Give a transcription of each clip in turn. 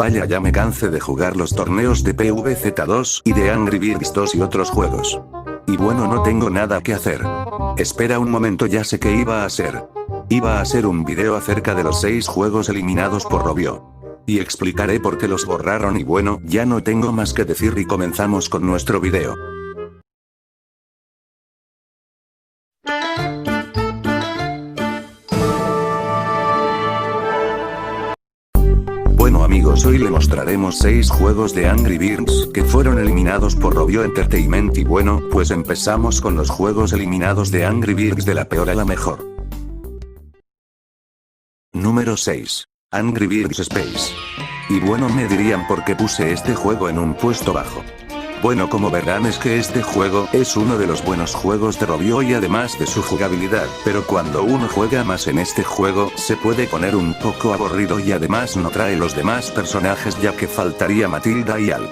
Vaya, ya me cansé de jugar los torneos de PvZ2 y de Angry Birds 2 y otros juegos. Y bueno, no tengo nada que hacer. Espera un momento, ya sé qué iba a hacer. Iba a hacer un video acerca de los 6 juegos eliminados por Robio. Y explicaré por qué los borraron y bueno, ya no tengo más que decir y comenzamos con nuestro video. Bueno amigos, hoy le mostraremos 6 juegos de Angry Birds que fueron eliminados por Robio Entertainment y bueno, pues empezamos con los juegos eliminados de Angry Birds de la peor a la mejor. Número 6. Angry Birds Space. Y bueno, me dirían por qué puse este juego en un puesto bajo. Bueno, como verán es que este juego es uno de los buenos juegos de Robio y además de su jugabilidad, pero cuando uno juega más en este juego, se puede poner un poco aburrido y además no trae los demás personajes ya que faltaría Matilda y Al.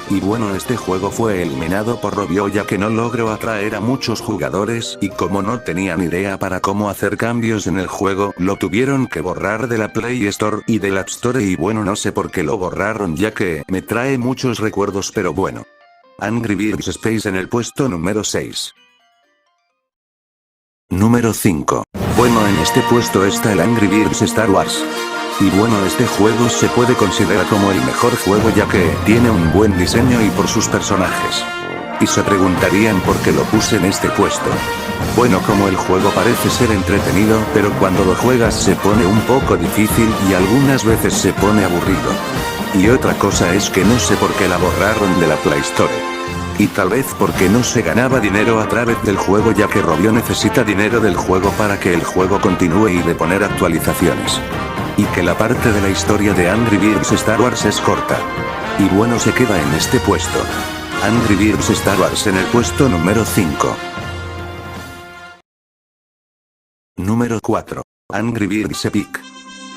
Y bueno, este juego fue eliminado por Robio ya que no logró atraer a muchos jugadores y como no tenían idea para cómo hacer cambios en el juego, lo tuvieron que borrar de la Play Store y del App Store y bueno, no sé por qué lo borraron ya que me trae muchos recuerdos, pero bueno. Angry Birds Space en el puesto número 6. Número 5. Bueno, en este puesto está el Angry Birds Star Wars. Y bueno, este juego se puede considerar como el mejor juego ya que tiene un buen diseño y por sus personajes. Y se preguntarían por qué lo puse en este puesto. Bueno, como el juego parece ser entretenido, pero cuando lo juegas se pone un poco difícil y algunas veces se pone aburrido. Y otra cosa es que no sé por qué la borraron de la Play Store. Y tal vez porque no se ganaba dinero a través del juego ya que Robio necesita dinero del juego para que el juego continúe y de poner actualizaciones. Y que la parte de la historia de Angry Birds Star Wars es corta. Y bueno, se queda en este puesto. Angry Birds Star Wars en el puesto número 5. Número 4. Angry Birds Epic.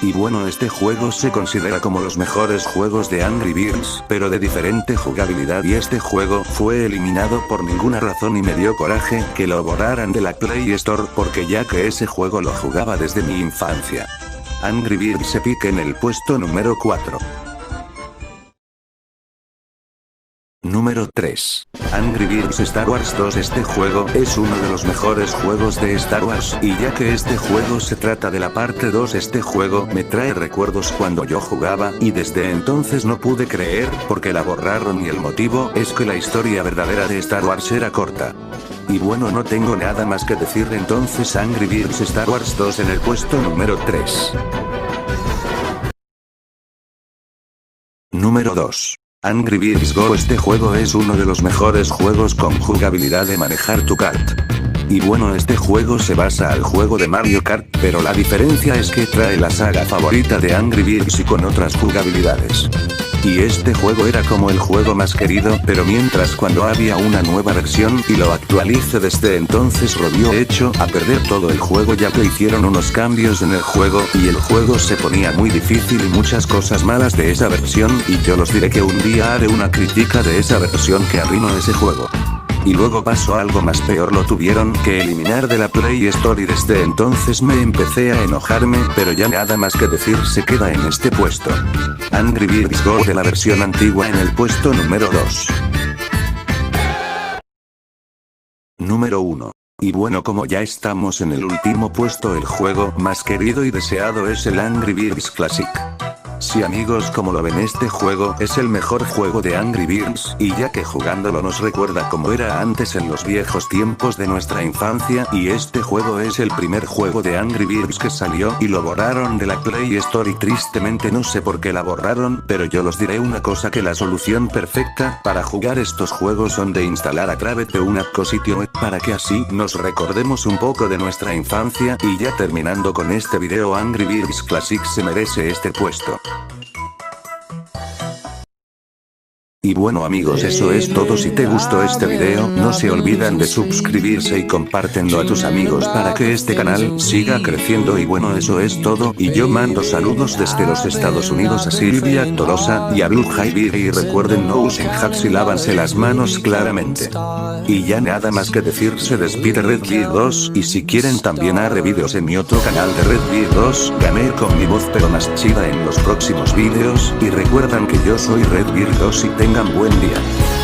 Y bueno, este juego se considera como los mejores juegos de Angry Birds, pero de diferente jugabilidad y este juego fue eliminado por ninguna razón y me dio coraje que lo borraran de la Play Store porque ya que ese juego lo jugaba desde mi infancia. Angry Birds Epic en el puesto número 4. Número 3. Angry Birds Star Wars 2. Este juego es uno de los mejores juegos de Star Wars y ya que este juego se trata de la parte 2, este juego me trae recuerdos cuando yo jugaba y desde entonces no pude creer porque la borraron y el motivo es que la historia verdadera de Star Wars era corta. Y bueno, no tengo nada más que decir, entonces Angry Birds Star Wars 2 en el puesto número 3. Número 2. Angry Birds Go. Este juego es uno de los mejores juegos con jugabilidad de manejar tu kart. Y bueno, este juego se basa al juego de Mario Kart, pero la diferencia es que trae la saga favorita de Angry Birds y con otras jugabilidades. Y este juego era como el juego más querido, pero mientras cuando había una nueva versión y lo actualice desde entonces Robio echó a perder todo el juego ya que hicieron unos cambios en el juego y el juego se ponía muy difícil y muchas cosas malas de esa versión y yo los diré que un día haré una crítica de esa versión que arruinó ese juego. Y luego pasó algo más peor, lo tuvieron que eliminar de la Play Store y desde entonces me empecé a enojarme, pero ya nada más que decir, se queda en este puesto. Angry Birds Go de la versión antigua en el puesto número 2. Número 1. Y bueno, como ya estamos en el último puesto, el juego más querido y deseado es el Angry Birds Classic. Sí amigos, como lo ven, este juego es el mejor juego de Angry Birds, y ya que jugándolo nos recuerda como era antes en los viejos tiempos de nuestra infancia, y este juego es el primer juego de Angry Birds que salió y lo borraron de la Play Store y tristemente no sé por qué la borraron, pero yo los diré una cosa, que la solución perfecta para jugar estos juegos son de instalar a través de un app o sitio web para que así nos recordemos un poco de nuestra infancia. Y ya terminando con este video, Angry Birds Classic se merece este puesto. Y Y bueno amigos, eso es todo. Si te gustó este video, no se olviden de suscribirse y compártenlo a tus amigos para que este canal siga creciendo. Y bueno, eso es todo, y yo mando saludos desde los Estados Unidos a Silvia Tolosa y a Blue Javi, y recuerden no usen hacks y lávanse las manos claramente. Y ya nada más que decir, se despide RedBeard2, y si quieren también haré vídeos en mi otro canal de RedBeard2, gané con mi voz pero más chida en los próximos vídeos, y recuerdan que yo soy RedBeard2 y tengan buen día.